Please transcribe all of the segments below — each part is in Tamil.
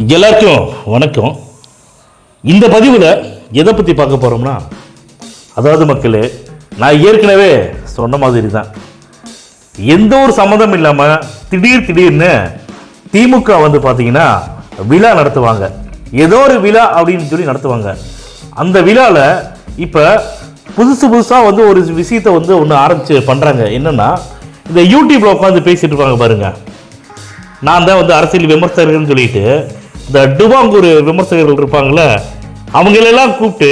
எல்லாருக்கும் வணக்கம். இந்த பதிவில் எதை பற்றி பார்க்க போகிறோம்னா, அதாவது மக்களே, நான் ஏற்கனவே சொன்ன மாதிரி தான், எந்த ஒரு சம்மந்தம் இல்லாமல் திடீர்னு திமுக வந்து பார்த்தீங்கன்னா விழா நடத்துவாங்க. ஏதோ ஒரு விழா அப்படின்னு சொல்லி நடத்துவாங்க. அந்த விழாவில் இப்போ புதுசாக வந்து ஒரு விஷயத்தை வந்து ஒன்று ஆரம்பித்து பண்ணுறாங்க. என்னென்னா, இந்த யூடியூப்பில் உட்காந்து பேசிகிட்டு இருப்பாங்க பாருங்கள். நான் தான் வந்து அரசியல் விமர்சகர்கள்னு சொல்லிட்டு இந்த டுபாங்கூர் விமர்சகர்கள் இருப்பாங்களே, அவங்களெல்லாம் கூப்பிட்டு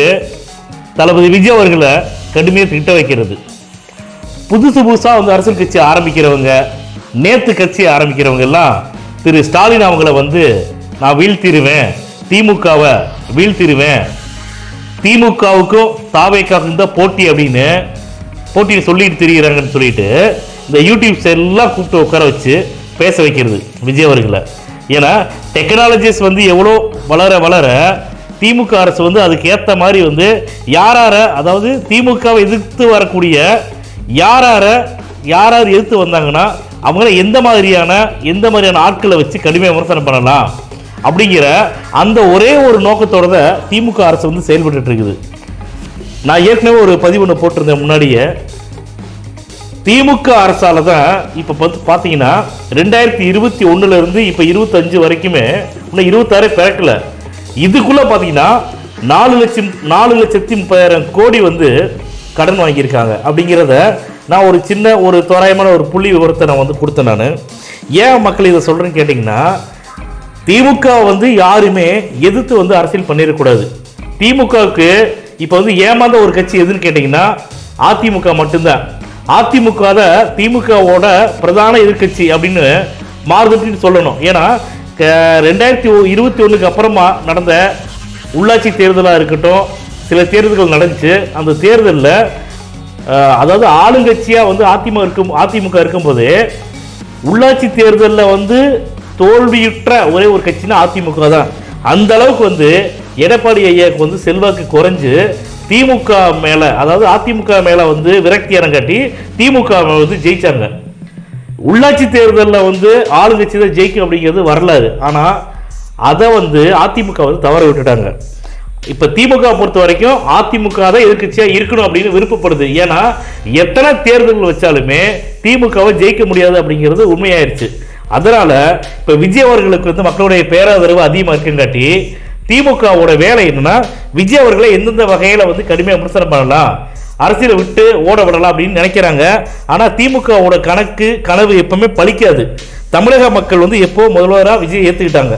தளபதி விஜய் அவர்களை கடுமையாக திட்ட வைக்கிறது. புதுசாக வந்து அரசியல் கட்சி ஆரம்பிக்கிறவங்க, நேற்று கட்சி ஆரம்பிக்கிறவங்க எல்லாம் திரு ஸ்டாலின் அவங்கள வந்து நான் வீழ்த்திடுவேன், திமுகவை வீழ்த்திடுவேன், திமுகவுக்கும் தாவேக்காவுக்கும் தான் போட்டி அப்படின்னு போட்டியை சொல்லிட்டு திரிகிறாங்கன்னு சொல்லிட்டு இந்த யூடியூப்ஸ் எல்லாம் கூப்பிட்டு உட்கார வச்சு பேச வைக்கிறது விஜய் அவர்களை. ஏன்னா டெக்னாலஜிஸ் வந்து எவ்வளோ வளர திமுக அரசு வந்து அதுக்கு ஏற்ற மாதிரி வந்து அதாவது திமுகவை எதிர்த்து வரக்கூடிய யார் எதிர்த்து வந்தாங்கன்னா அவங்கள எந்த மாதிரியான ஆட்களை வச்சு கடுமையாக விமர்சனம் பண்ணலாம் அப்படிங்கிற அந்த ஒரே ஒரு நோக்கத்தோட தான் திமுக அரசு வந்து செயல்பட்டு இருக்குது. நான் ஏற்கனவே ஒரு பதிவு ஒன்று போட்டிருந்தேன் முன்னாடியே. திமுக அரசால் தான் இப்போ பார்த்தீங்கன்னா 2021 இப்போ 25 வரைக்குமே இன்னும் 26 பிறக்கல. இதுக்குள்ளே பார்த்தீங்கன்னா 4,30,000 கோடி வந்து கடன் வாங்கியிருக்காங்க. அப்படிங்கிறத நான் ஒரு தோராயமான ஒரு புள்ளி விவரத்தை நான் வந்து கொடுத்தேன். நான் ஏன் மக்கள் இதை சொல்கிறேன்னு கேட்டிங்கன்னா, திமுக வந்து யாருமே எதிர்த்து வந்து அரசியல் பண்ணிடக்கூடாது. திமுகவுக்கு இப்போ வந்து ஏமாந்த ஒரு கட்சி எதுன்னு கேட்டிங்கன்னா அதிமுக மட்டும்தான். அதிமுக தான் திமுகவோட பிரதான எதிர்கட்சி அப்படின்னு மாறுதட்டின்னு சொல்லணும். ஏன்னா 2021 அப்புறமா நடந்த உள்ளாட்சி தேர்தலாக இருக்கட்டும், சில தேர்தல்கள் நடந்துச்சு. அந்த தேர்தலில் அதாவது ஆளுங்கட்சியாக வந்து அதிமுக இருக்கும்போது உள்ளாட்சி தேர்தலில் வந்து தோல்வியுற்ற ஒரே ஒரு கட்சினா அதிமுக தான். அந்த அளவுக்கு வந்து எடப்பாடி ஐயாவுக்கு வந்து செல்வாக்கு குறைஞ்சு திமுக மேலே, அதாவது அதிமுக மேலே வந்து விரக்தி இறங்காட்டி திமுக வந்து ஜெயிச்சாங்க. உள்ளாட்சி தேர்தலில் வந்து ஆளுங்கட்சி தான் ஜெயிக்கும் அப்படிங்கிறது வரலாறு. ஆனால் அதை வந்து அதிமுக வந்து தவற விட்டுட்டாங்க. இப்போ திமுக பொறுத்த வரைக்கும் அதிமுக தான் எதிர்கட்சியாக இருக்கணும் அப்படின்னு விருப்பப்படுது. ஏன்னா எத்தனை தேர்தல்கள் வச்சாலுமே திமுகவை ஜெயிக்க முடியாது அப்படிங்கிறது உண்மையாயிருச்சு. அதனால இப்போ விஜய் அவர்களுக்கு வந்து மக்களுடைய பேராதரவு அதிகமாக இருக்குங்காட்டி திமுகவோட வேலை என்னன்னா, விஜய் அவர்களை எந்தெந்த வகையில் வந்து கடுமையாக விமர்சனம் பண்ணலாம், அரசியலை விட்டு ஓட விடலாம் அப்படின்னு நினைக்கிறாங்க. ஆனால் திமுகவோட கனவு எப்பவுமே பலிக்காது. தமிழக மக்கள் வந்து எப்போ முதல்வராக விஜய் ஏற்றுக்கிட்டாங்க.